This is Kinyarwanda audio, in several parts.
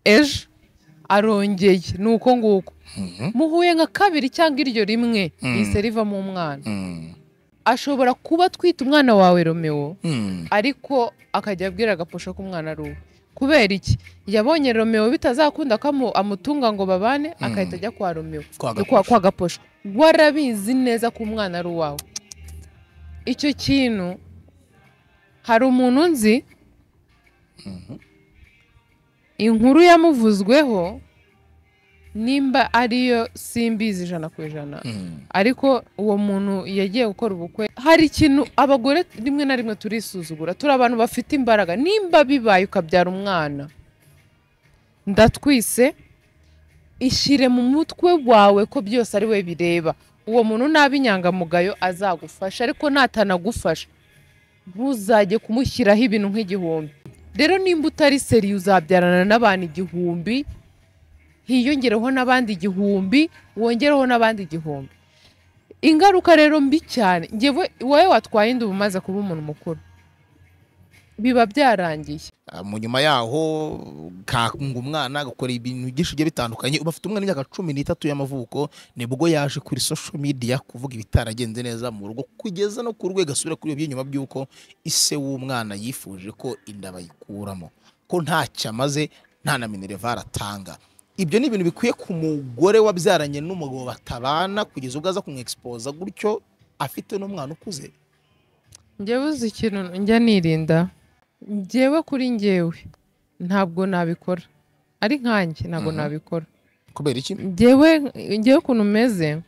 ejo arongeye nuko nguko muhuye nka kabiri cyangwa iryo rimwe ise rivamo umwana ashobora kuba twita umwana wawe Romeo ariko akajya abwira agaposha ko umwana ari uwe kubera iki yabonye Romeo bitazakunda ko amutunga ngo babane akahita ajya kwa Romeo kwa gaposha warabizi neza ko umwana ari uwawe icyo kintu hari umuntu nzi inkuru yamuvuzweho nimba ariyo simbizi 100% ariko uwo muntu yagiye gukora ubukwe hari ikintu abagore rimwe na rimwe turisuzugura turi abantu bafite imbaraga nimba bibaye ukabyara umwana ndatwise ishire mu mutwe wawe ko byose ari we bireba uwo muntu nabinyangamugayo azagufasha ariko natanagufasha ntuzajye kumushyiraho ibintu nk'igihumbi rero nimba utari seri uzabyarana n'abantu 1000 hiyongereho n'abandi 1000 wongereho n'abandi 1000 ingaruka rero mbi cyane ngewe wowe watwaye indu umaze kuba umuntu mukuru biba byarangiye mu nyuma yaho kakunga umwana agakora ibintu byinshi bitandukanye ubafite umwana w'imyaka 13 y'amavuko nibwo yaje kuri social media kuvuga ibitaragenze neza mu rugo kugeza no ku rwego asubira kuri ibyo nyuma byuko ise w'umwana yifuje ko inda bayikuramo ko ntacyo amaze nta na minerval atanga ibyo ni ibintu bikwiye ku mugore wabyaranye n'umugabo batabana kugeza ubwo aza kumwexpose gutyo afite n'umwana ukuze ngewe uzi ikintu njya nirinda ngewe kuri ngewe ntabwo nabikora ari nkanjye ntabwo nabikora kubera iki ngewe ukuntu umeze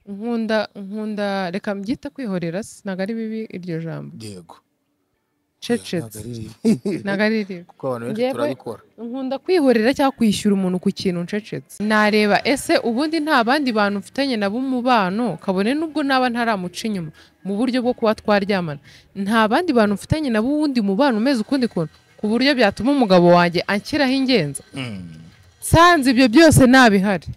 nkunda reka mbyita kwihorera ntabwo ari bibi iryo jambo yego cecetse ntabwo ari ribi kuko abantu benshi turabikora nkunda kwihorera cyangwa kwishyura umuntu ku kintu ncecetse nareba ese ubundi nta bandi bantu mfitanye nabo umubano kabone nubwo naba ntaramuca inyuma mu buryo bwo kuba twaryamana nta bandi bantu mfitanye nabo ubundi mubano umeze ukundi kuntu ku buryo byatuma umugabo wanjye anshyiraho ingenza sanze ibyo byose nabihari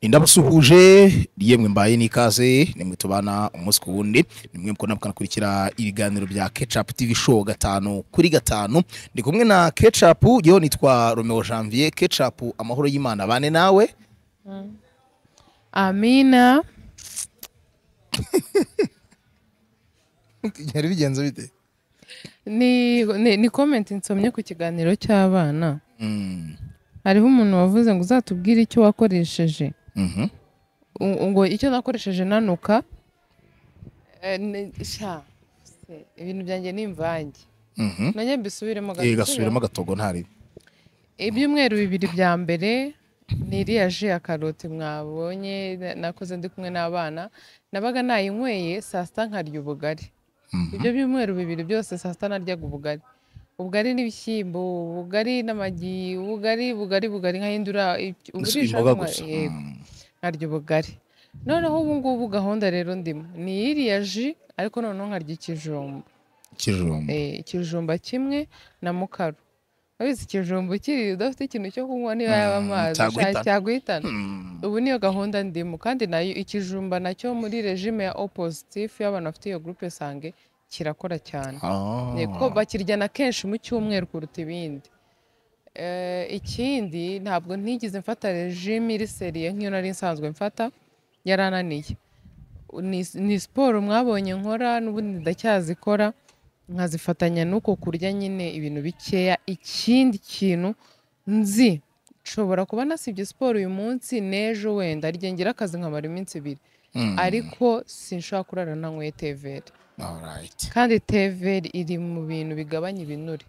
Indabasuhuje yemwe mbaye nikaze nimwe tubana umunsi ku wundi nimwe mukona mukankurikira ibiganiro bya Ketchup TV show 5 kuri 5 ndi kumwe na Ketchup yo nitwa Romeo Janvier Ketchup amahoro y'Imana bane nawe Amina Yari bigenze bite ni comment nsomye ku kiganiro cy'abana hariho umuntu wavuze ngo uzatubwire icyo wakoresheje ngo icyo nakoresheje nanuka ibintu byanjye n'imvange nanjye mbisubiremo gatogo ntari ibyumweru 2 bya mbere niriya je ya karoti mwabonye nakoze ndi kumwe n'abana nabaga nayinyweye saa sita nkarya ubugari ibyo byumweru 2 byose saa sita naryaga ubugari n'ibishyimbo ubugari n'amagi ubugari nkahindura uburisha nkarya ubugari noneho ubu ngubu gahunda rero ndimo ni iriya ji ariko noneho nkarya ikijumba kimwe na mukaru abizi ikijumba kiri udafite ikintu cyo kunywa niba yaba amazi cyaguhitana ubu niyo gahunda ndimo kandi nayo ikijumba nacyo muri regime ya oppositive y'abantu bafite iyo groupe sange kirakora cyane ko bakiryana kenshi mu cyumweru kuruta ibindi ikindi ntabwo ntigize mfata regime iri seriye nk'iyo nari nsanzwe mfata yarananiye ni siporo mwabonye nkora n'ubundi ndacyazikora nkazifatanya nuko kurya nyine ibintu bikeya ikindi kintu nzi nshobora kuba nasibye siporo uyu munsi n'ejo wenda aryengira akazi nkamara iminsi 2 ariko sinshobora kurara nanyweye TVR kandi TVR iri mu bintu bigabanya ibinure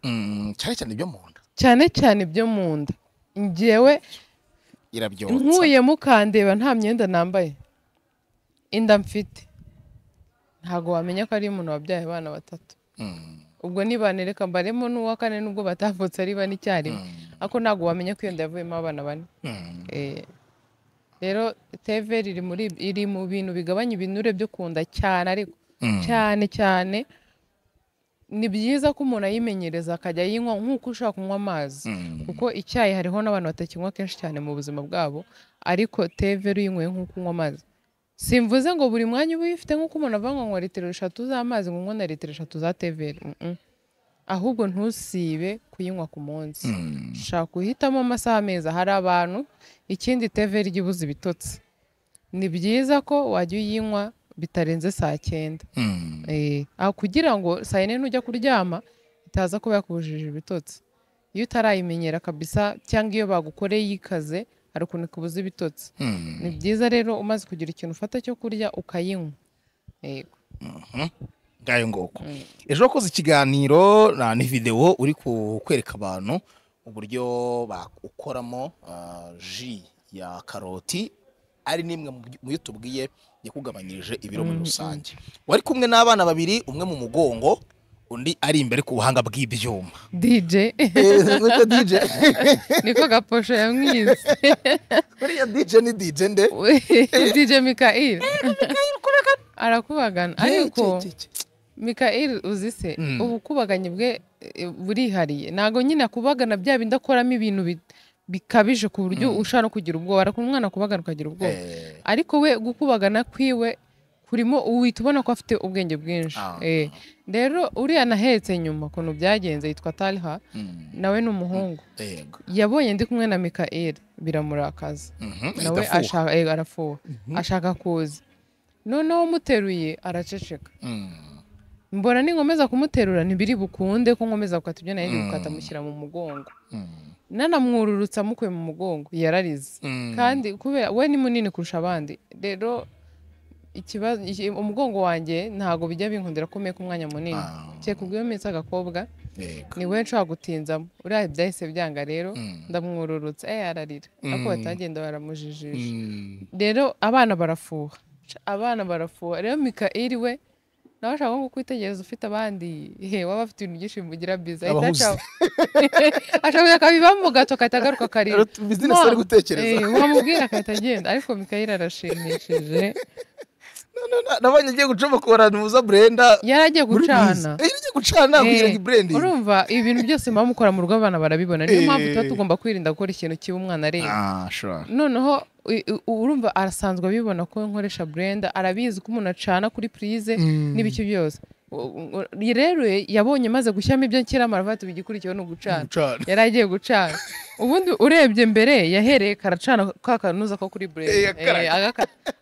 cyane byo mu nda ngewe irabyotsa nkuye mukandeba nta myenda nambaye inda mfite ntago wamenya ko ari umuntu wabyaye abana 3 ubwo nibanereka mbaremo n'uwa 4 nubwo batavutse ari 4 icyarimwe ako ntago wamenya ko iyo nda yavuyemo abana 4 rero TVR iri mu bintu bigabanya ibinure byo kunda cyane ariko cyane ni byiza ko umuntu ayimenyereza akajya yinywa nk'uko ushaka kunywa amazi kuko icyayi hariho n'abantu batakinywa kenshi cyane mu buzima bwabo ariko teve uyinyweye nk'uko unywa amazi simvuze ngo buri mwanya uba uyifite nk'uko umuntu avuga ngo litiro 3 z'amazi ngo unywe na litiro 3 za teve ahubwo ntusibe kuyinywa ku munsi shaka uhitamo amasaha meza hari abantu ikindi teve ry'ibuze ibitotsi ni byiza ko wajya uyinywa bitarenze saa 9 aho kugira ngo saa 4 nujya kuryama itaza kuba yakubujije ibitotsi iyo utarayimenyera kabisa cyangwa iyo bagukoreye ikaze hari ukuntu kubuza ibitotsi ni byiza rero umaze kugira ikintu ufata cyo kurya ukayinywa yego ngayo ngoko ejo wakoze ikiganiro ni video uri kwereka abantu uburyo ukoramo ji ya karoti ari nimwe mu yutubwiye yakugabanyirije ibiro muri rusange wari kumwe n'abana babiri umwe mu mugongo undi ari imbere ku buhanga bw'ibyuma DJ niko DJ niko gaposho yamwize kuriya DJ ni DJ nde DJ Mikael arakubagana ariko Mikael uzise ubukubaganye bwe burihariye nago nyine akubagana bya bindi akoramo ibintu bikabije ku buryo ushaka no kugira ubwoba arakunda umwana kubagana ukagira ubwoba ariko we gukubagana kwiwe kurimo uhita ubona ko afite ubwenge bwinshi rero uriya nahetse nyuma kuntu byagenze yitwa Talha nawe n'umuhungu yabonye ndi kumwe na Mikael biramurakaza nawe arafuha ashaka kuza noneho muteruye araceceka mbona ninkomeza kumuterura ntibiri bukunde ko nkomeza gukata ibyo nayo gukata mushyira mu mugongo nanamwururutsa mukuye mu mugongo yararize kandi kubera we ni munini kurusha abandi rero ikibazo umugongo wanjye ntago bijya binkundira ko meka umwanya munini cye kubwiyo metse agakobwa ni we nshaka gutinzamo uriya byahise byanga rero ndamwururutsa ararira ako batagenda baramujijisha rero abana barafuha rero Mikael we nawe ashaka nko kwitegereza ufite abandi waba afite ibintu byinshi bimugira biza ashaka kabibamo gato katagaruka karira business ari gutekereza wamubwira akatagenda ariko Mikael arashimishije nabonye agiye gucoma kubarantuza Brenda yaragiye gucana abwira Brenda urumva ibintu byose mama mukora mu rugo abana barabibona niyo mpamvu tuba tugomba kwirinda gukora ikintu kiba umwana areba noneho urumva arasanzwe abibona ko nkoresha Brenda arabizi ko umuntu acana kuri prise n'ibiki byose rero yabonye maze gushyamo ibyo nshyira amaravati bigikurikiyeho no gucana yaragiye gucana ubundi urebye mbere yahereye karacana kakanuza ko kuri Brenda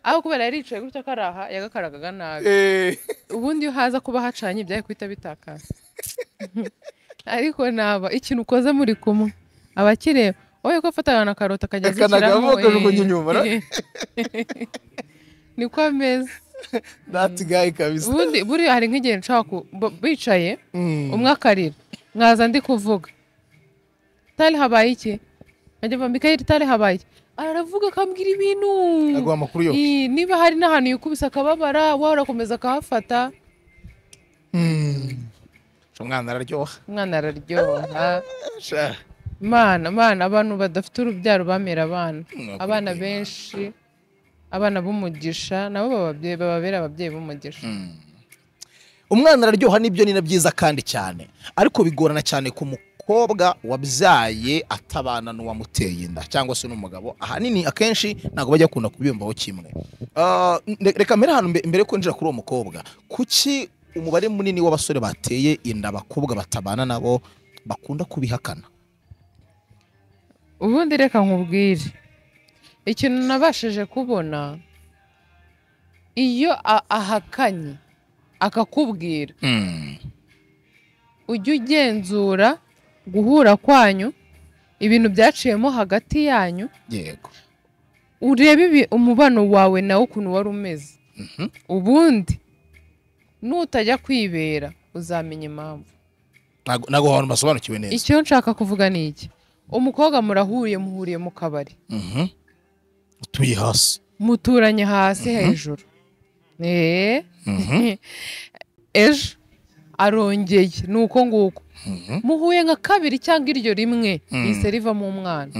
aho kubera yaricaye gutya karaha yagakaragaga nabi ubundi iyo haza kuba hacanye ibyaye kwita bitakara ariko naba ikintu ukoze muri kumwe abakireba oye ko afataga na karota akajya zishyiramo niko ameze that guy kabisa ubundi buri hari nk'igihe nshaka bicaye umwe akarira mwaza ndi kuvuga tali habaye iki ajya Mikael tali habaye aravuga akambwira ibintu agwa amakuru yo niba hari n'ahantu yikubisa akababara warakomeza akahafata umwana araryoha mana abantu badafite urubyaro bamera abana benshi abana b'umugisha nabo bababera ababyeyi b'umugisha umwana araryoha nibyo ni byiza kandi cyane ariko bigorana cyane ku mukobwa wabyaye atabana n'uwamuteye inda cyangwa se n'umugabo ahanini akenshi ntabwo bajya kunda kubiyumvaho kimwe reka mbere hano mbere ko njira kuri uwo mukobwa kuki umubare munini w'abasore bateye inda abakobwa batabana nabo bakunda kubihakana ubundi reka nkubwire ikintu nabashije kubona iyo ahakanye akakubwira ujye ugenzura guhura kwanyu ibintu byaciyemo hagati yanyu yego urebe umubano wawe nawe ukuntu wari umeze ubundi nutajya kwibera uzamenya impamvu ntago abantu basobanukiwe neza icyo nshaka kuvuga ni iki umukobwa muhuriye mu kabari utuye hasi muturanye hasi hejuru ejo arongeye nuko nguko muhuye nka kabiri cyangwa iryo rimwe rihise rivamo umwana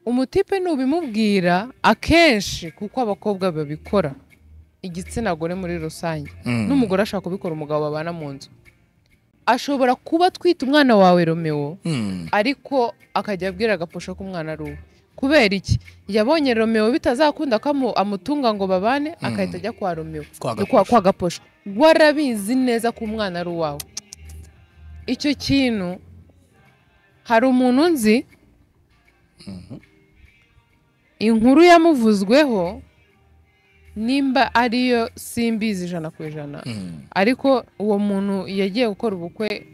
umutipe nubimubwira akenshi kuko abakobwa babikora igitsina gore muri rusange n'umugore ashaka kubikora umugabo babana mu nzu ashobora kuba atwita umwana wawe Romeo ariko akajya abwira Gaposho ko umwana ari uwe kubera iki yabonye Romeo bitazakunda ko amutunga ngo babane akahita ajya kwa Romeo kwa Gaposho warabizi neza ko umwana ari uwawe icyo kintu hari umuntu nzi inkuru yamuvuzweho nimba ariyo simbizi 100% ariko uwo muntu yagiye gukora ubukwe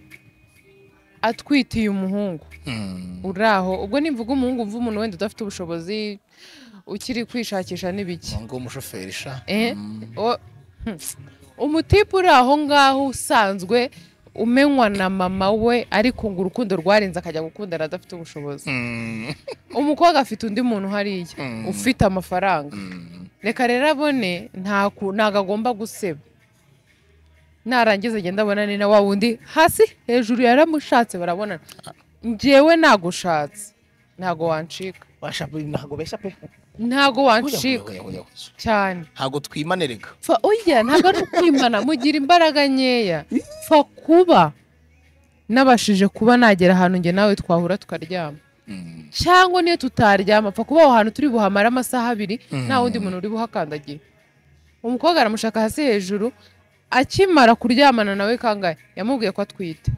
atwitiye umuhungu uraho ubwo nimvuga umuhungu mvu umuntu wenda udafite ubushobozi ukiri kwishakisha n'ibiki ngo umushoferi sha umutipe uri aho ngaho usanzwe umenywa na mama we ariko ngo urukundo rwarenze akajya gukundana adafite ubushobozi umukobwa afite undi muntu hariya ufite amafaranga reka rero abone ntago agomba guseba narangiza agenda abona ni na wa wundi hasi hejuru yaramushatse barabonana njyewe nagushatse ntago wancika ntago beshya pe ntago wancika cyane ntago twimanerega fa oya ntago ari kwimana mugira imbaraga nkeya fa kuba nabashije kuba nagera ahantu nge nawe twahura tukaryama cyangwa niyo tutaryama fa kuba aho hantu turi buhamara amasaha 2 nta wundi muntu uri buhakandagiye umukobwa aramushaka hasi hejuru akimara kuryamana nawe kangahe yamubwiye ko atwite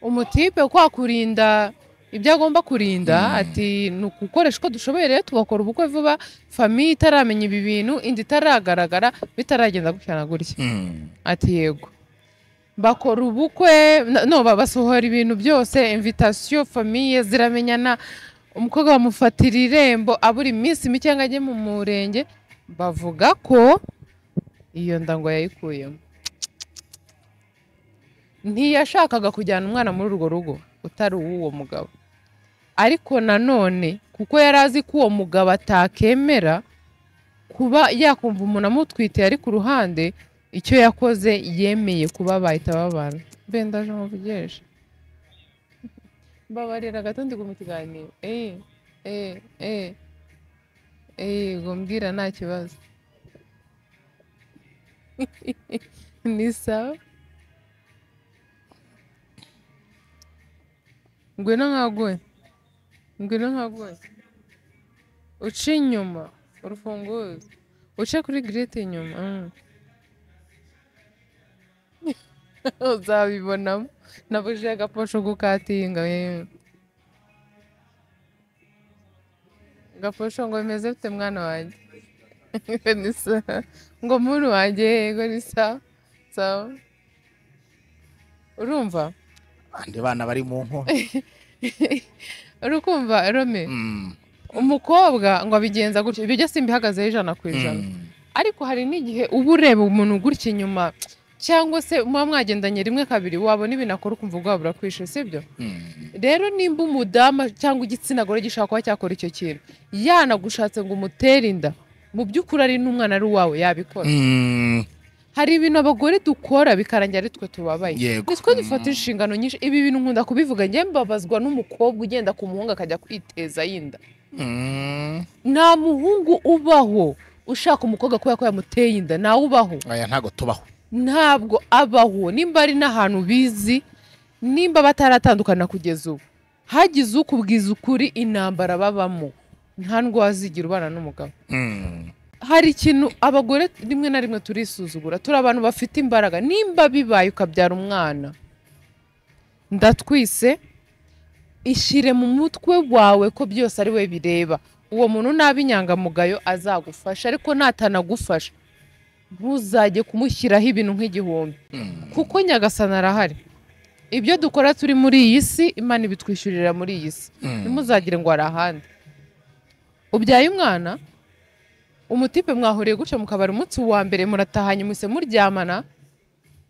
umutipe kwa kurinda ibyo agomba kurinda ati nukukoresha uko dushoboye rero tugakora ubukwe vuba famiye itaramenya ibi bintu indi itaragaragara bitaragenda gucyana gutya ati yego bakora ubukwe no basohora ibintu byose invitation famiye ziramenyana umukobwa bamufatira irembo abura iminsi mike ngo ajye mu murenge bavuga ko iyo ndango yayikuyemo ntiyashakaga kujyana umwana muri urwo rugo utari uwo mugabo ariko nanone kuko yari azi ko uwo mugabo atakemera kuba yakumva umuntu amutwite ari ku ruhande icyo yakoze yemeye kuba bahita babana bendaje muvugesha babarira gatondi ku kiganiro ngo mbwira nta kibazo ni sawa ngwino nkaguhe uca inyuma urufunguzo uce kuri girete inyuma uzabibonamo nabuje Gaposho gukatinga Gaposho ngo bimeze bite mwana wanjye ngo muntu wanjye yego ni sawa urumva andi bana bari mu nko urukumva Rome umukobwa ngo abigenza gutyo ibyo byose mbihagazeho 100% ariko hari n'igihe uba ureba umuntu gutya inyuma cyangwa se muba mwagendanye rimwe kabiri wabona ibintu akora ukumva ubwabura kwishe sibyo rero nimba umudama cyangwa igitsina gore gishaka kuba cyakora icyo kintu yanagushatse ngo umutere inda mu by'ukuri ari n'umwana ari uwawe yabikora hari ibintu abagore dukora bikarangira ari twe tubabaye nitwe dufata inshingano nyinshi ibi bintu nkunda kubivuga njye mbabazwa n'umukobwa ugenda ku muhungu akajya kwiteza yinda nta muhungu ubaho ushaka umukobwa kubera ko yamuteye inda nawe ubaho aya ntago tubaho ntabwo abaho nimba ari n'ahantu bizi nimba bataratandukana kugeza ubu hagize ukubwiza ukuri intambara babamo nta ndwazigira ubana n'umugabo hari ikintu abagore rimwe na rimwe turisuzugura turi abantu bafite imbaraga nimba bibaye ukabyara umwana ndatwise ishyire mu mutwe wawe ko byose ari we bireba uwo muntu n'abinyangamugayo azagufasha ariko natanagufasha ntuzajye kumushyiraho ibintu nk'igihumbi kuko Nyagasani arahari ibyo dukora turi muri iyi si Imana ibitwishyurira muri iyi si ntimuzagire ngo ari ahandi ubyaye umwana umutipe mwahuriye gutyo mukabara umunsi wa mbere muratahanye muse muryamana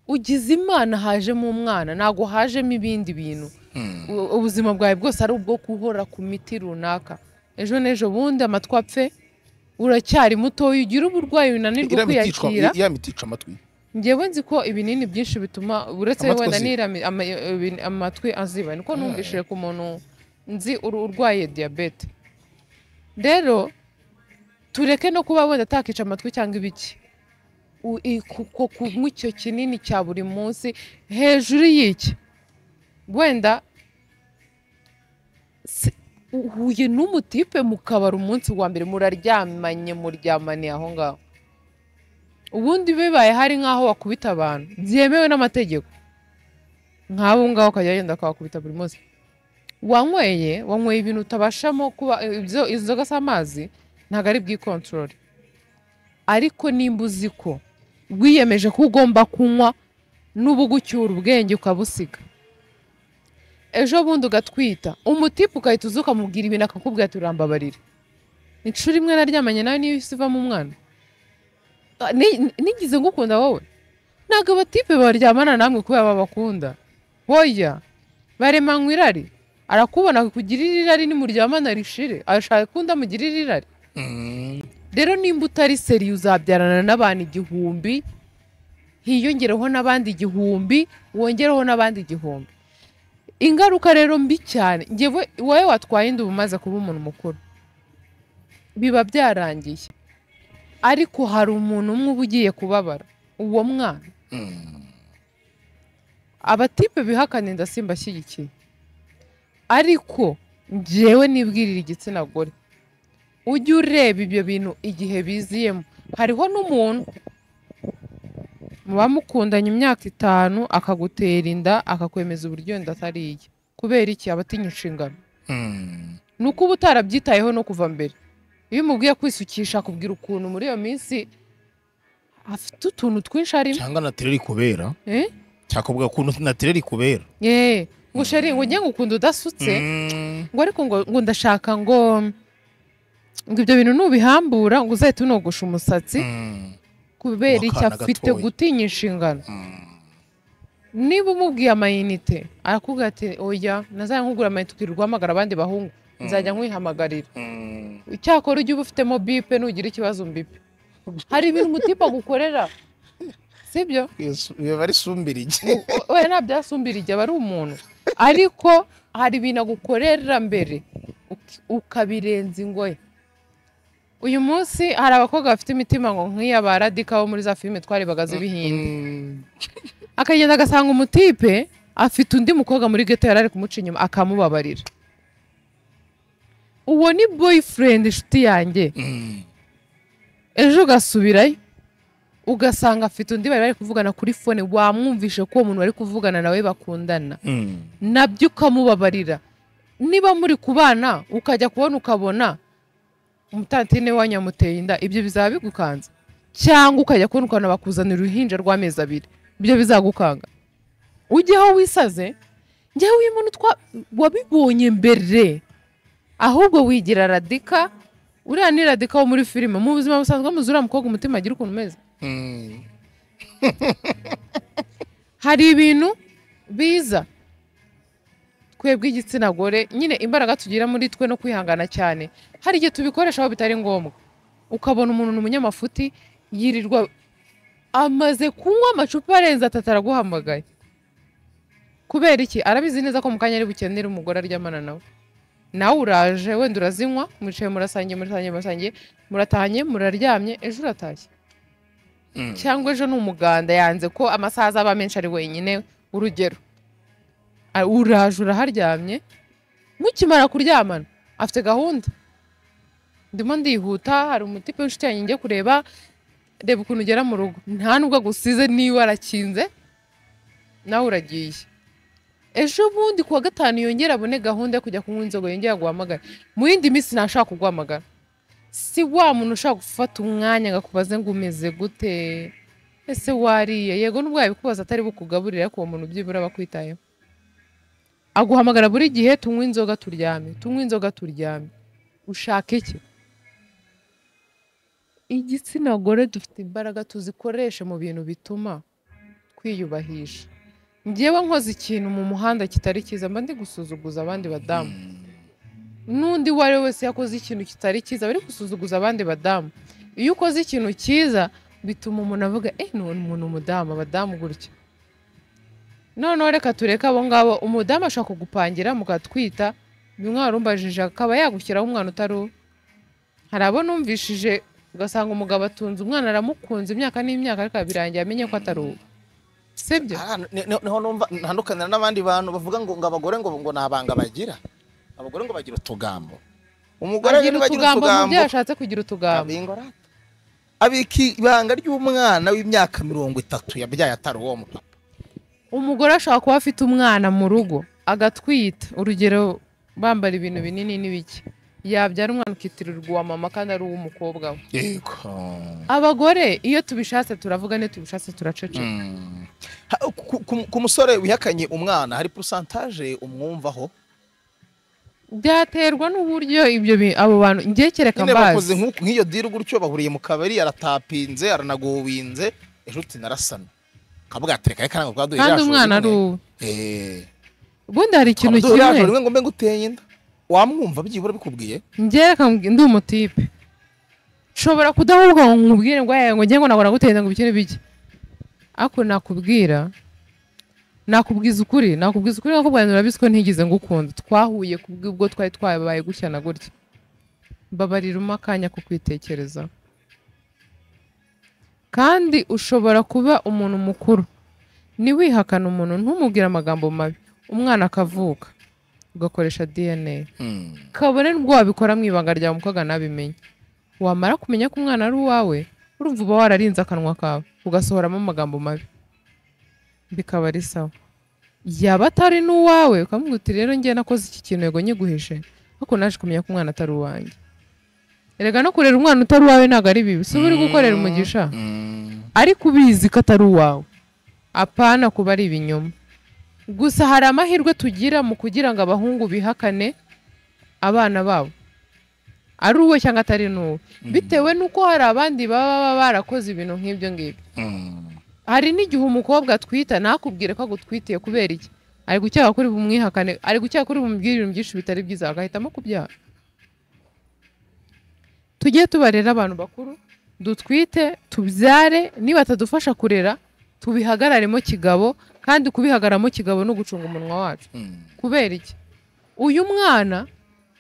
ugize Imana hajemo umwana ntago hajemo ibindi bintu ubuzima bwawe bwose ari ubwo kuhora ku miti runaka ejo n'ejo bundi amatwi apfe uracyari muto ugira uburwayi binanirwa kwiyakira ya mitica amatwi njyewe nzi ko ibinini byinshi bituma uretse wenda nira amatwi aziba niko numvishije ku muntu nzi urwaye diabete rero tureke no kuba wenda atakica amatwi cyangwa ibiki, kunywa icyo kinini cya buri munsi hejuru y'iki, wenda uhuye n'umutipe mu kabari umunsi wa mbere muryamanye aho ngaho, ubundi bibaye hari nk'aho wakubita abantu byemewe n'amategeko, nk'abo ngaho ukajya yenda akabakubita buri munsi, wanyweye ibintu utabashamo kuba inzoga z'amazi ntabwo ari bwikontorore, ariko nimba uzi ko wiyemeje ko ugomba kunywa n'ubugucyura ubwenge ukabusiga, ejo bundi ugatwita umutipe ugahita uza ukamubwira ibintu akakubwira ati urambabarira, inshuro imwe naryamanye nawe niyo isi ivamo umwana, nigize ngukunda wowe, ntabwo abatipe baryamana namwe kubera babakunda, hoya baremanywe irari, arakubona akakugirira irari nimuryamana rishire, ashaka ko undi amugirira irari. Rero nimba utari seri uzabyarana n'abantu 1000, hiyongereho n'abandi 1000, wongereho n'abandi 1000. Ingaruka rero mbi cyane, ngewe wowe watwaye inda umaze kuba umuntu mukuru biba byarangiye, ariko hari umuntu umwe uba ugiye kubabara, uwo mwana. Abatipe bihakana inda simbashyigikiye, ariko njyewe nibwirira igitsina gore, ujye ureba ibyo bintu igihe biziyemo. Hariho n'umuntu muba mukundanye imyaka 5 akagutera inda akakwemeza uburyo inda atariye, kubera iki? Abatinya inshingano. Nuko uba utarabyitayeho no kuva mbere. Iyo umubwiye kwisukisha akubwira ukuntu muri iyo minsi afite utuntu twinshi arimo, cyangwa natireri kubera cyakubwira ukuntu natireri kubera ngo sheri ngo njye ngukunda udasutse, ngo ariko ngo ndashaka ngo ibyo bintu nubihambura ngo uzahite unogosha umusatsi, kubera icyo afite gutinya inshingano. Niba umubwiye amayinite arakubwira ati oya nazajya nkugura amayinite ukirirwa uhamagara abandi bahungu, nzajya nkwihamagarira. Icyakora ujye uba ufitemo bipe nugira ikibazo mbipe. Hari ibintu umutipe agukorera, sibyo? biba ari sumbirige. Oya nta byasumbirige, aba ari umuntu, ariko hari ibintu agukorera mbere ukabirenza ingoye. Uyu munsi hari abakobwa bafite imitima ngo nk'iya ba Radika bo muri za filime twarebaga z'ibihinde, akagenda agasanga umutipe afite undi mukobwa muri ghetto yarari kumuca inyuma akamubabarira. Uwo ni boyfriend inshuti yanjye. Ejo ugasubirayo ugasanga afite undi bari kuvugana kuri phone, wamwumvishe ko uwo muntu bari kuvugana nawe bakundana, nabyo ukamubabarira. Niba muri kubana ukajya kubona ukabona umutantine wanyamuteye inda, ibyo bizaba bigukanza? Cyangwa ukajya kubona ukabona bakuzanira uruhinja rw'amezi 2, ibyo bizagukanga? Ujyeho wisaze, njyewe uyu muntu wabibonye mbere, ahubwo wigira Radika. Uriya ni Radika wo muri filime, mu buzima busanzwe muzura mukobwa umutima agira ukuntu umeze. Hari ibintu biza twebwe igitsina gore, nyine imbaraga tugira muri twe no kwihangana cyane, hari igihe tubikoresha aho bitari ngombwa. Ukabona umuntu n'umunyamafuti yirirwa amaze kunywa amacupa arenze 3 araguhamagaye, kubera iki? Arabizi neza ko mu kanya ari bukenera umugore aryamana nawe. Nawe uraje wenda urazinywa, mwicaye murasangiye, muratahanye, muraryamye, ejo uratashye. Cyangwa ejo ni umuganda yanze ko amasaha aba menshi ari wenyine, urugero uraje uraharyamye, mukimara kuryamana afite gahunda, ndimo ndihuta, hari umutipe w'inshuti yanjye ngiye kureba, reba ukuntu ugera mu rugo, nta nubwo agusize niba arakinze, nawe uragiye. Ejo bundi kuwa 5 yongera abone gahunda yo kujya kunywa inzoga, yongera guhamagara. Mu yindi minsi ntashaka kuguhamagara. Si wa muntu ushaka gufata umwanya agakubaze ngo umeze gute, ese wariye? Yego nubwo yabikubaza atari bukugaburira, ariko uwo muntu byibura bakwitayeho. Aguhamagara buri gihe, tunywa inzoga turyame. Ushaka iki? Igitsina gore dufite imbaraga tuzikoresha mu bintu bituma twiyubahisha. Njyewe nkoze ikintu mu muhanda kitari cyiza, mba ndi gusuzuguza abandi badamu. N'undi wari wese yakoze ikintu kitari cyiza bari gusuzuguza abandi badamu. Iyo ukoze ikintu cyiza bituma umuntu avuga ni umuntu umudamu, abadamu gutya. Noneho reka tureka abo ngabo, umudamu ashaka kugupangira mukatwita, bimwe warumbajije akaba yagushyiraho umwana utari hari abo numvishije ugasanga umugabo atunze umwana aramukunze imyaka n'imyaka ariko birangiye amenye ko atari uwo sibyo niho numva ntandukanira n'abandi bantu bavuga ngo abagore ngo nabanga bagira abagore ngo bagira utugambo umugore agira utugambo mu byo yashatse kugira utugambo abika ibanga ry'umwana w'imyaka 30 yabyaye atari uwo mupapa umugore ashobora kuba afite umwana mu rugo agatwita urugero bambara ibintu binini n'ibiki yabyara umwana ukitirirwa uwa mama kandi ari uw'umukobwa we yego abagore iyo tubishatse turavuga ne tubishatse turaceceka ku musore wihakanye umwana hari pourcentage umwumvaho byaterwa n'uburyo ibyo abo bantu ngekereka mbazi bakoze nk'iyo diri gutyo bahuriye mu kabari aratapinze aranagowinze ejuti narasana kavuga atereka kandi ngo kwaduye kandi umwana ari uwe ubundi hari ikintu kimwe ngo mbe nguteye inda wamwumva byibura bikubwiye ngereka ndi umutipe nshobora kudahubuka ngo nkubwire ngo ngiye ngo nagora guteye ngo bikire biki ako nakubwiza ukuri nakubwira nurabizi ko ntigize ngukunda twahuye kubwo twari twabaye gutya na gutya mbabarira akanya ko kwitekereza kandi ushobora kuba umuntu mukuru niwihakana umuntu ntumubwire amagambo mabi umwana akavuka ugakoresha DNA kabone n'ubwo wabikora mu ibanga ryawe umukobwa nabimenye wamara kumenya ko umwana ari uwawe urumva uba wararinze akanwa kawe ugasohoramo amagambo mabi bikaba ari sawa yaba atari n'uwawe ukamubwira uti rero ngiye nakoze iki kintu yego nyiguhishe ariko naje kumenya ko umwana atari uwanjye erega no kurera umwana utari uwawe ntabwo ari bibi si uri gukorera umugisha ariko ubizi ko atari uwawe apana kuba ari ibinyoma gusa hari amahirwe tugira mu kugira ngo abahungu bihakane abana babo ari uwe cyangwa atari n'uwe bitewe n'uko hari abandi baba barakoze ibintu nk'ibyo ngibyo hari n'igihe umukobwa atwita nakubwire ko agutwitiye kubera iki ari gucyaka kuri bumwihakane ari gucyaka kuri bumubwire ibintu byinshi bitari byiza agahitamo kubyara tujye tubarera abantu bakuru dutwite tubyare niba atadufasha kurera tubihagararemo kigabo kandi kubihagaramo kigabo no gucunga umunwa wacu kubera iki uyu mwana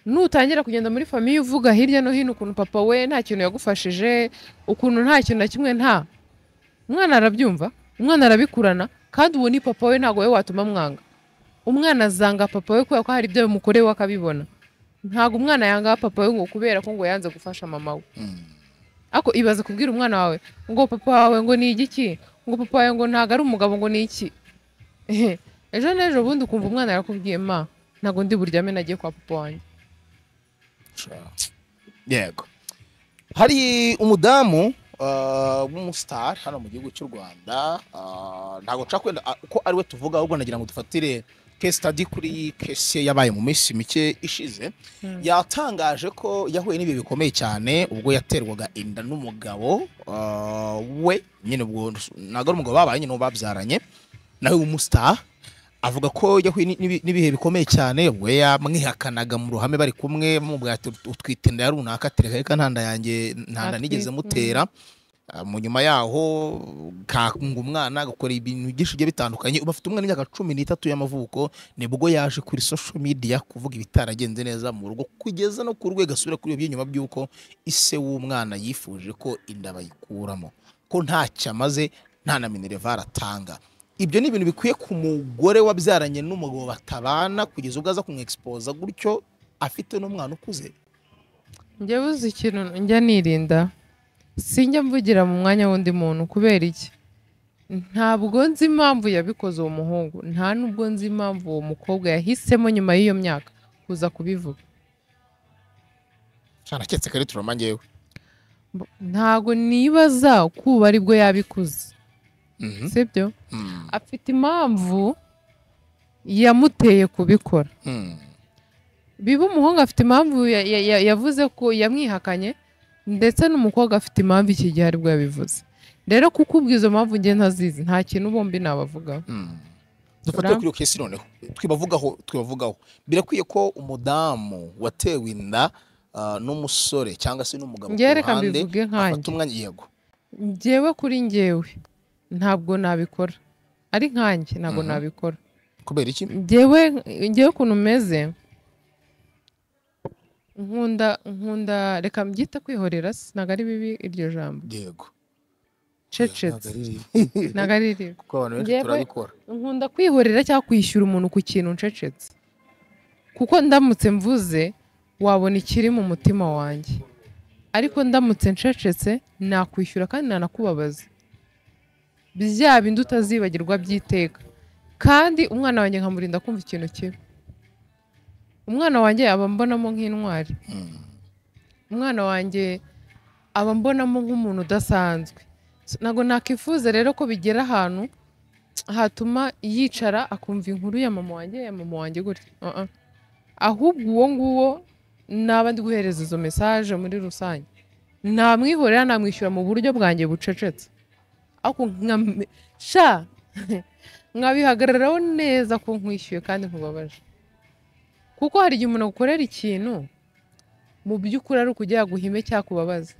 nutangira kugenda muri famiye uvuga hirya no hino ukuntu papa we nta kintu yagufashije ukuntu nta kintu na kimwe nta umwana arabyumva umwana arabikurana kandi uwo ni papa we ntago we watuma mwanga umwana azanga papa we kubera ko hari ibyo bimukorewe akabibona ntago umwana yanga papa we ngo kubera ko ngo yanze gufasha mama we ako ibaze kubwira umwana wawe ngo papa wawe ngo ni igiki ngo papa wawe ngo ntago ari umugabo ngo ni iki ejo n'ejo bundi ukumva umwana yarakubwiye ma ntago ndi buryame nagiye kwa papa wanjye yego hari umudamu w'umustar hano mu gihugu cy'u Rwanda ntago nshaka kwenda uko ari we tuvuga ahubwo nagira ngo dufatire case study kuri case yabaye mu minsi mike ishize yatangaje ko yahuye n'ibihe bikomeye cyane ubwo yaterwaga inda n'umugabo we nyine ubwo ntago ari umugabo babaye nyine babyaranye nawe w'umustar avuga ko yahuye n'ibihe bikomeye cyane ubwo yamwihakanaga mu ruhame bari kumwe bamubwira ati utwite inda runaka tereka ntanda yanjye ntanda nigeze mutera mu nyuma yaho ngo umwana agakora ibintu byinshi bitandukanye ubafite umwana w'imyaka 13 y'amavuko nibwo yaje kuri social media kuvuga ibitaragenze neza mu rugo kugeza no ku rwego asubira kuri ibyo nyuma by'uko ise w'umwana yifuje ko inda bayikuramo ko nta cyamaze nta na minerval atanga ibyo ni ibintu bikwiye ku mugore wabyaranye n'umugabo batabana kugeza ubwo aza kumwexpose gutyo afite n'umwana ukuze njye buzi ikintu njya nirinda sinjya mvugira mu mwanya w'undi muntu kubera iki ntabwo nzi impamvu yabikoze uwo muhungu nta nubwo nzi impamvu uwo mukobwa yahisemo nyuma y'iyo myaka kuza kubivuga cyane aketse kare turoma ngewe ntago nibaza kuba aribwo yabikuze sibyo afite impamvu yamuteye kubikora biba umuhungu afite impamvu yavuze ko yamwihakanye ndetse n'umukobwa afite impamvu iki gihe aribwo yabivuze rero kuko ubwizo mpamvu ngiye ntazizi nta kintu bombi nabavugaho dufate kuri kesi noneho twibavugaho birakwiye ko umudamu watewe inda n'umusore cyangwa se n'umugabo ngereka mbivuge nkanjye umwanya yego njyewe kuri njyewe ntabwo nabikora ari nkanjye ntabwo nabikora kubera iki njyewe ukuntu meze nkunda reka mbyita kwihorera ntabwo ari bibi iryo jambo yego cecetse ntabwo ari ribi kuko abantu benshi Njyewe turabikora nkunda kwihorera cyangwa kwishyura umuntu ku kintu ncecetse kuko ndamutse mvuze wabona ikiri mu mutima wanjye ariko ndamutse ncecetse nakwishyura kandi nanakubabaza bya bindi utazibagirwa by'iteka kandi umwana wanjye nkamurinda kumva ikintu kibi umwana wanjye aba mbonamo nk'intwari umwana wanjye aba mbonamo nk'umuntu udasanzwe ntabwo nakifuza rero ko bigera ahantu hatuma yicara akumva inkuru ya mama wanjye gutya ahubwo uwo nguwo naba ndi guhereza izo mesaje muri rusange namwihorera namwishyura mu buryo bwanjye bucecetse ariko nkabihagararaho neza ko nkwishyuye kandi nkubabaje kuko hari igihe umuntu agukorera ikintu mu by'ukuri ari ukugira ngo uhime cyangwa kubabaze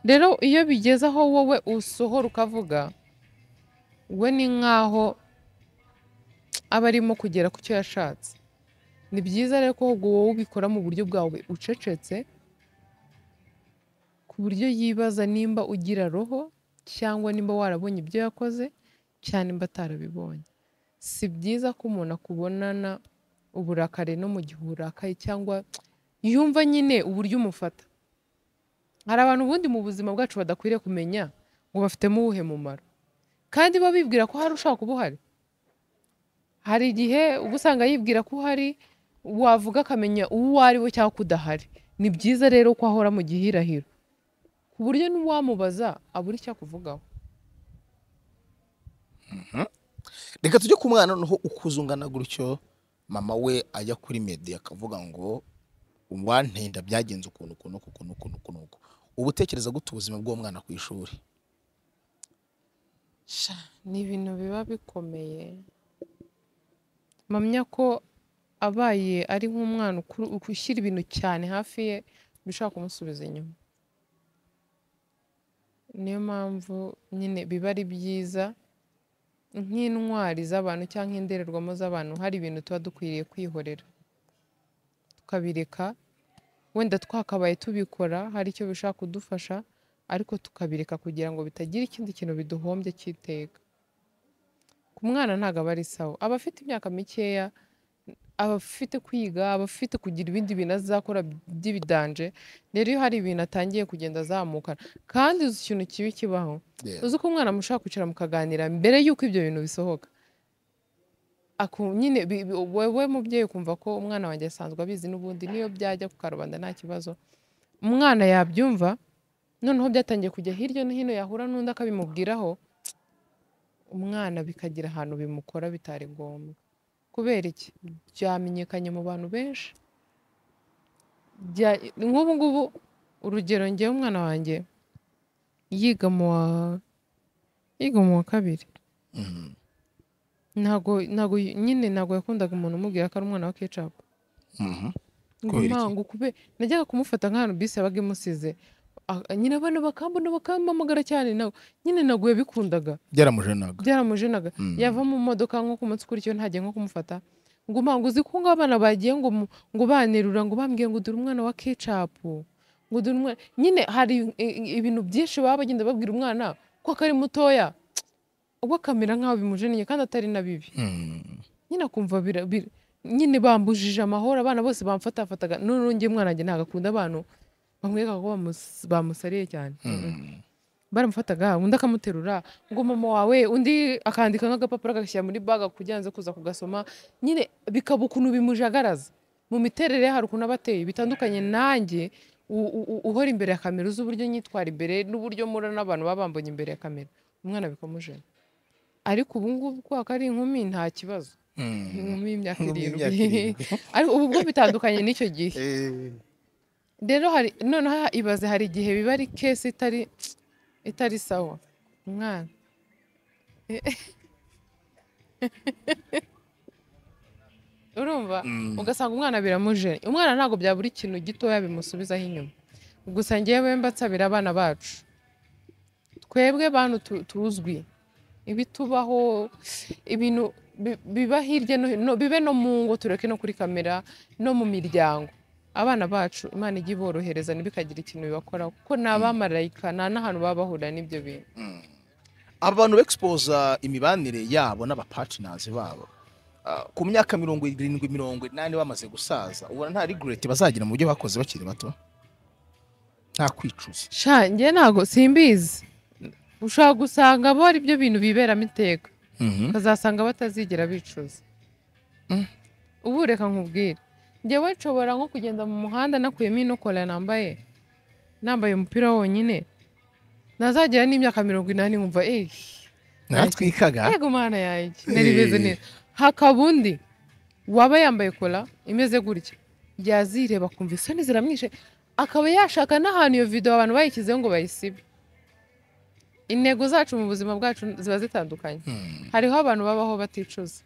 rero iyo bigeze aho wowe usohora ukavuga we ni nk'aho aba arimo kugera ku cyo yashatse ni byiza rero ko wowe ubikora mu buryo bwawe ucecetse ku buryo yibaza nimba ugira roho cyangwa nimba warabonye ibyo yakoze cyane nimba atarabibonye si byiza ko umuntu akubonana uburakari no mu gihe urakaye cyangwa yumva nyine uburyo umufata hari abantu ubundi mu buzima bwacu badakwiriye kumenya ngo bafitemo uwuhe mumaro kandi bo bibwira ko hari ushaka kuba uhari hari igihe uba usanga yibwira ko uhari wavuga akamenya uwo ari we cyangwa ko udahari ni byiza rero ko ahora mu gihirahiro ku buryo n'uwamubaza abura icyo akuvugaho reka tujye ku mwana noneho ukuze ungana gutyo mama we ajya kuri media akavuga ngo wantenda byagenze ukuntu ubu utekereza gute ubuzima bw'uwo mwana ku ishuri ni ibintu biba bikomeye mpamya ko abaye ari nk'umwana ushyira ibintu cyane hafi ye bishobora kumusubiza inyuma niyo mpamvu nyine biba ari byiza nk'intwari z'abantu cyangwa indorerwamo z'abantu hari ibintu tuba dukwiriye kwihorera tukabireka wenda twakabaye tubikora hari icyo bishaka kudufasha ariko tukabireka kugira ngo bitagira ikindi kintu biduhombye cy'iteka ku mwana ntabwo aba ari sawa aba afite imyaka mikeya aba afite kwiga aba afite kugira ibindi bintu azakora by'ibidanje rero iyo hari ibintu atangiye kugenda azamukana kandi uzi ikintu kibi kibaho uzi ko umwana mushaka kwicara mukaganira mbere y'uko ibyo bintu bisohoka nyine wowe mubyeyi ukumva ko umwana wanjye asanzwe abizi n'ubundi niyo byajya ku karubanda nta kibazo umwana yabyumva noneho byatangiye kujya hirya no hino yahura n'undi akabimubwiraho umwana bikagira ahantu bimukora bitari ngombwa kubera iki byamenyekanye mu bantu benshi nk'ubu ngubu urugero ngewe umwana wanjye yiga mu wa kabiri ntabwo yakundaga umuntu umubwira ko ari umwana wa kecapu ngo najyaga kumufata nk'ahantu bisi yabaga imusize nyine abana bakampamagara cyane nawe nyine ntabwo yabikundaga byaramujenaga yava mu modoka nko ku munsi ukurikiyeho ntagiye nko kumufata ngo uzi ko abana bagiye ngo banerura ngo bambwiye ngo dore umwana wa kecapu ngo dore umwana nyine hari ibintu byinshi baba bagenda babwira umwana ko akari mutoya ubwo akamera nk'aho bimujeniye kandi atari na bibi nyine akumva nyine bambujije amahoro abana bose bamfatafataga none ngiye umwana wanjye ntabwo akunda abantu bamwereka ko bamusariye cyane baramufataga undi akamuterura ngo mama wawe undi akandika nk'agapapuro agashyira muri baga kugira ngo kuza kugasoma nyine bikaba ukuntu bimujagaraza mu miterere hari ukuntu aba ateye bitandukanye nanjye uhora imbere ya kamera uzi uburyo nyitwara imbere n'uburyo mura n'abantu baba bambonye imbere ya kamera umwana bikamujena ariko ubu ngubu kubera ari inkumi nta kibazo inkumi y'imyaka 7 ariko ubu bwo bitandukanye n'icyo gihe rero hari noneho ibaze hari igihe biba ari kesi itari sawa umwana urumva ugasanga umwana biramujena umwana ntabwo byabura ikintu gitoya bimusubizaho inyuma gusa ngewe mbatsabira abana bacu twebwe bantu tuzwi ibitubaho ibintu biba hirya no hino bibe no mu ngo tureke no kuri kamera no mu miryango abana bacu Imana ijya iborohereza ntibikagira ikintu bibakora kuko ni abamarayika nta n'ahantu baba bahurira n'ibyo bintu. abantu bexposa imibanire yabo n'abapartners babo ku myaka 70-80 bamaze gusaza ubona nta regret bazagira mu buryo bakoze bakiri bato, nta kwicuza. Sha njye ntago simbizi, ushaka gusanga bo ari byo bintu biberamo iteka ukazasanga batazigera bicuza. Ubu reka nkubwire, njyewe nshobora nko kugenda mu muhanda nakuyemo ino kola nambaye umupira wonyine, nazagera n'imyaka 80 nkumva natwikaga yego mana yanjye nari beze neza. Hakaba undi waba yambaye kola imeze gutya yazireba kumva isoni ziramwishe, akaba yashaka n'ahantu iyo video abantu bayishyizeho ngo bayisibe. Intego zacu mu buzima bwacu ziba zitandukanye. Hariho abantu babaho baticuza,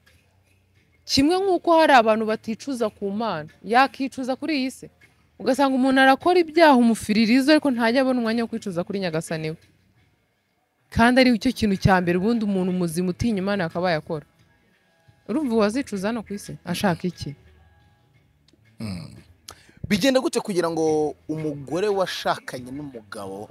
kimwe nk'uko hari abantu baticuza ku Mana, yakicuza kuri iyi si ugasanga umuntu arakora ibyaha umufiririzo ariko ntajya abona umwanya wo kwicuza kuri Nyagasani we, kandi ari cyo kintu cya mbere ubundi umuntu muzima utinya Imana akaba yakora. Urumva wazicuza no ku isi ashaka iki? bigenda gute kugira ngo umugore washakanye n'umugabo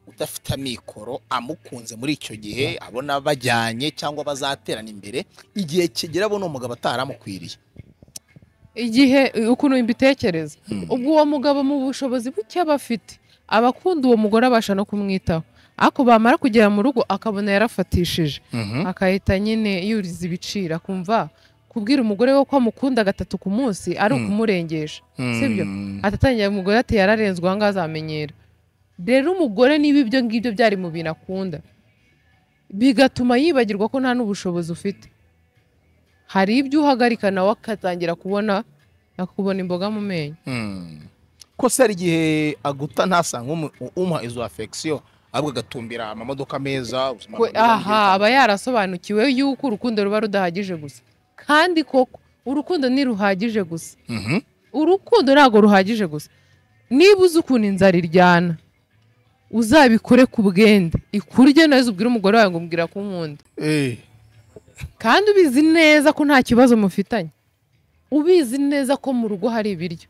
udafite amikoro amukunze muri icyo gihe abona bajyanye cyangwa bazaterana imbere, igihe kigera abona umugabo ataramukwiriye? Igihe ukuntu mbitekereza, ubwo uwo mugabo mu bushobozi buke bafite abakunda uwo mugore abasha no kumwitaho, ako bamara kugera mu rugo akabona yarafatishije akahita nyine yuriza ibiciro, akumva kubwira umugore we ko amukunda 3 ku munsi ari ukumurengesha, sibyo? Atatangira umugore ati yararenzwe aho ngazamenyera. Rero umugore niba ibyo ngibyo byari mu bintu akunda bigatuma yibagirwa ko nta n'ubushobozi ufite, hari ibyo uhagarika nawe akatangira kubona imboga mu menyo. ko se ari igihe aguta ntasanga umuha izo affection ahubwo agatumbira amamodoka meza, aba yarasobanukiwe yuko urukundo ruba rudahagije gusa, kandi koko urukundo ni ruhagije gusa. Urukundo ntago ruhagije gusa. Niba uzi ukuntu inzara iryana uzabikore ku bwende ikurye neza, ubwira umugore wawe ngo mbwira ko nkunda, kandi ubizi neza ko nta kibazo mufitanye, ubizi neza ko mu rugo hari ibiryo,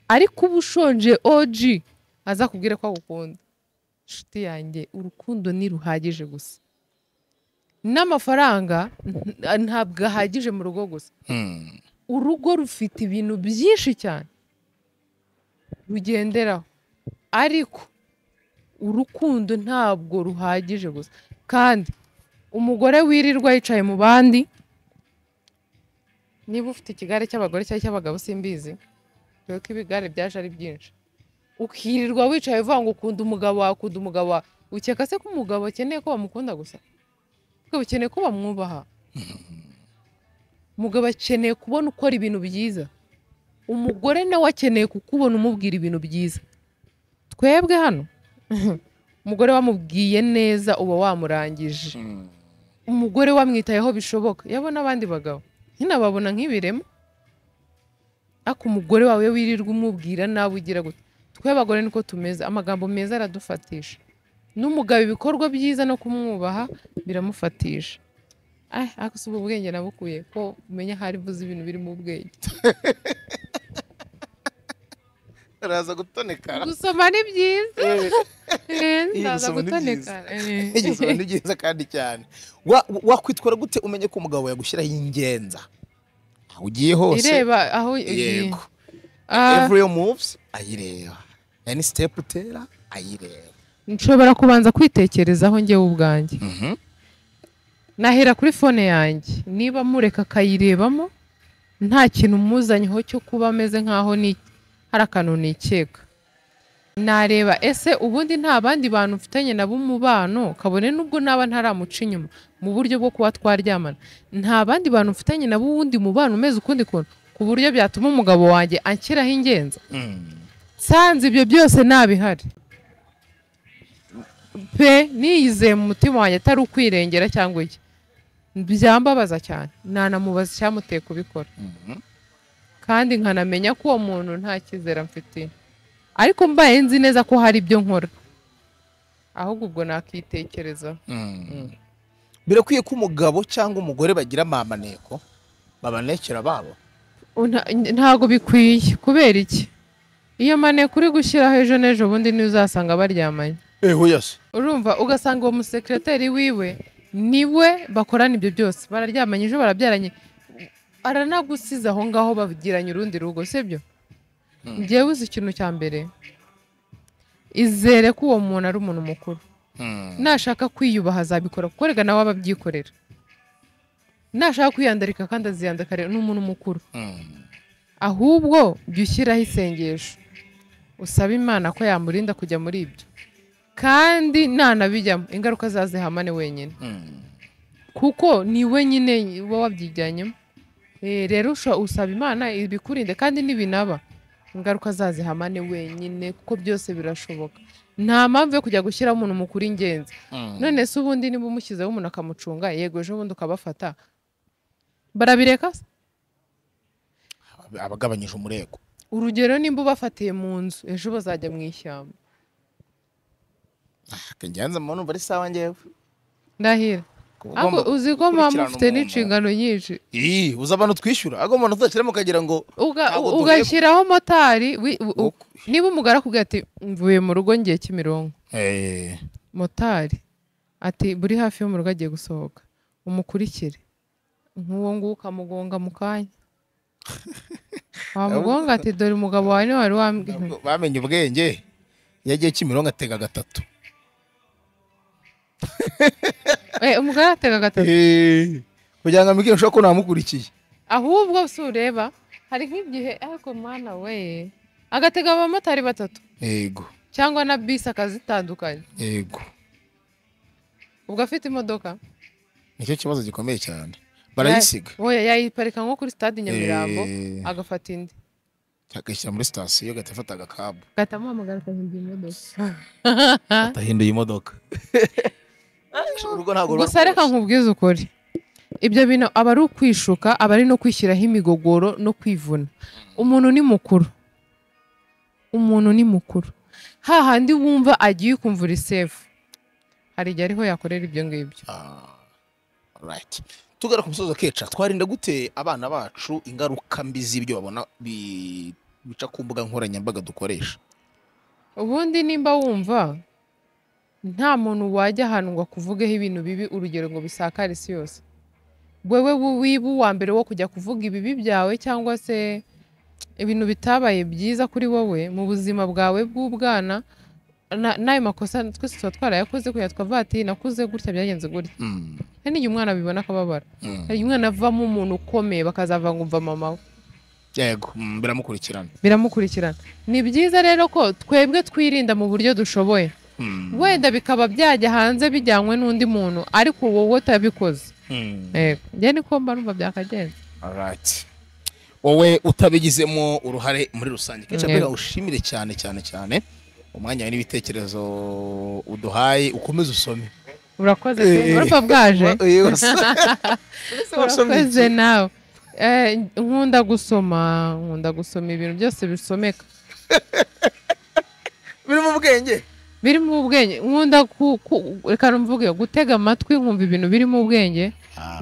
ariko uba ushonje OG aza kubwira ko agukunda. Nshuti yanjye, urukundo ni ruhagije gusa, n'amafaranga ntabwo ahagije mu rugo gusa. Urugo rufite ibintu byinshi cyane rugenderaho, ariko urukundo ntabwo ruhagije gusa. Kandi umugore wirirwa yicaye mu bandi, niba ufite ikigare cy'abagore cyangwa cy'abagabo simbizi, dore ko ibigare byaje ari byinshi, ukirirwa wicaye uvuga ngo ukunda umugabo wawe, ukeka se ko umugabo akeneye ko bamukunda gusa? Umugabo akeneye ko bamwubaha, umugabo akeneye kubona ukora ibintu byiza, umugore nawe akeneye kukubona umubwira ibintu byiza. Twebwe hano umugore wamubwiye neza uba wamurangije, umugore wamwitayeho bishoboka yabona abandi bagabo nyine babona nk'ibiremo, ariko umugore wawe wirirwa umubwira nawe ugira gute. Twe abagore niko tumeze, amagambo meza aradufatisha, n'umugabo ibikorwa byiza no kumwubaha biramufatisha. Ariko si ubu bwenge nabukuye ko umenya hari vuze ibintu biri mu bwenge. araza gutonekara, gusoma ni byiza. Ndaza gutonekara. Gusoma ni byiza kandi cyane. Wakwitwara gute umenye ko umugabo yagushyiraho ingenza aho ugiye hose? Ireba aho ugiye, every moves ayireba, any step utera ayireba. Nshobora kubanza kwitekerezaho njyewe ubwanjye, nahera kuri phone yanjye, niba mureka akayirebamo nta kintu muzanyeho cyo kuba ameze nkaho ni hari akantu nikeka, nareba ese ubundi nta bandi bantu mfitanye nabo umubano, kabone nubwo naba ntaramuca inyuma mu buryo bwo kuba twaryamana, nta bandi bantu mfitanye nabo ubundi mubano umeze ukundi kuntu ku buryo byatuma umugabo wanjye anshyiraho ingenza. Sanze ibyo byose nabihari pe, niyizeye mu mutima wanjye atari ukwirengera cyangwa iki, byambabaza cyane, nanamubaza icyamuteye kubikora, kandi nkanamenya ko uwo muntu nta cyizere mfitiye. Ariko mbaye nzi neza ko hari ibyo nkora, ahubwo ubwo nakitekerezaho. Birakwiye ko umugabo cyangwa umugore bagira amamaneko babanekera babo? Ntago bikwiye. Kubera iki? iyo mane kuri gushyiraho ejo n'ejo bundi niyo uzasanga baryamanye yose urumva ugasanga uwo musekreteri wiwe niwe bakorana ibyo byose bararyamanye ejo barabyaranye aranagusiza aho ngaho babigiranye urundi rugo sibyo njyewe uzi ikintu cya mbere izere ko uwo muntu ari umuntu mukuru nashaka kwiyubaha azabikora kuko rega nawe aba abyikorera nashaka kwiyandarika kandi aziyandarika ni umuntu mukuru ahubwo jya ushyiraho isengesho usaba Imana ko yamurinda kujya muri ibyo kandi nanabijyamo ingaruka zazihamane wenyine kuko ni we nyine uba wabyijyanyemo rero usaba Imana ibikurinde kandi nibinaba ingaruka zazihamane wenyine kuko byose birashoboka nta mpamvu yo kujya gushyiraho umuntu mukuru ingenzi none se ubundi niba umushyizeho umuntu akamucunga yego ejo bundi ukabafata barabireka abagabanyije umurego urugero nimba ubafatiye mu nzu ejo bazajya mu ishyamba kanjyanza muntu bari sawa ngewe ndahira ako uzi ko muba mufite n'inshingano nyinshi uza abantu twishyura ako umuntu uzashyiramo ukagira ngo ugashyiraho motari niba umugore akubwira ati mvuye mu rugo ngiye Kimironko motari ati buri hafi yo mu rugo agiye gusohoka umukurikire nk'uwo nguwo ukamugonga mu kanya wamugonga ati dore umugabo wawe niwe wari wambwiye bamenye ubwenge iyo agiye Kimironko atega gatatu umugore atega gatatu kugira ngo ambwire ushobora ko namukurikiye ahubwo si ureba hari nk'igihe ariko mana we agatega abamotari batatu yego cyangwa na bisi akazitandukanye yego ubwo afite imodoka nicyo kibazo gikomeye cyane barayisiga oya yayiparika nko kuri stade Nyamirambo agafata indi agashyira muri sitasiyo gatafata agakabu gatamuhamagara akahinduye imodoka atahinduye imodoka gusa reka nkubwize ukuri ibyo bintu aba ari ukwishuka aba ari no kwishyiraho imigogoro no kwivuna umuntu ni mukuru hahandi wumva agiye ukumva uri sefu hari igihe ariho yakorera ibyo ngibyo tugara ku musozo keca twarinda gute abana bacu ingaruka mbi z'ibyo babona bica ku mbuga nkoranyambaga dukoresha ubundi nimba wumva nta muntu wajya ahantu ngo akuvugeho ibintu bibi urugero ngo bisakare isi yose wewe wiba uwa mbere wo kujya kuvuga ibibi byawe cyangwa se ibintu bitabaye byiza kuri wowe mu buzima bwawe bw'ubwana n'ayo makosa twese tuba twarayakoze kuya twavuga ati nakuze gutya byagenze gutya hari n'igihe umwana abibona akababara hari umwana avamo umuntu ukomeye bakazava ngo umva mama we yego biramukurikirana ni byiza rero ko twebwe twirinda mu buryo dushoboye wenda bikaba byajya hanze bijyanywe n'undi muntu ariko wowe utabikoze njye niko mba numva byakagenze wowe utabigizemo uruhare muri rusange kenshi mbega ushimire cyane cyane cyane umwanya wawe n'ibitekerezo uduhaye ukomeze usome urakoze urumva bwaje urakoze nawe nkunda gusoma ibintu byose bisomeka biri mu bwenge nkunda reka mvuge gutega amatwi nkumva ibintu biri mu bwenge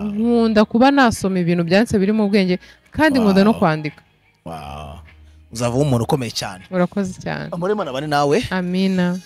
nkunda kuba nasoma ibintu byanditse biri mu bwenge kandi nkunda no kwandika uzava umuntu ukomeye cyane urakoze cyane amurema nabane nawe amina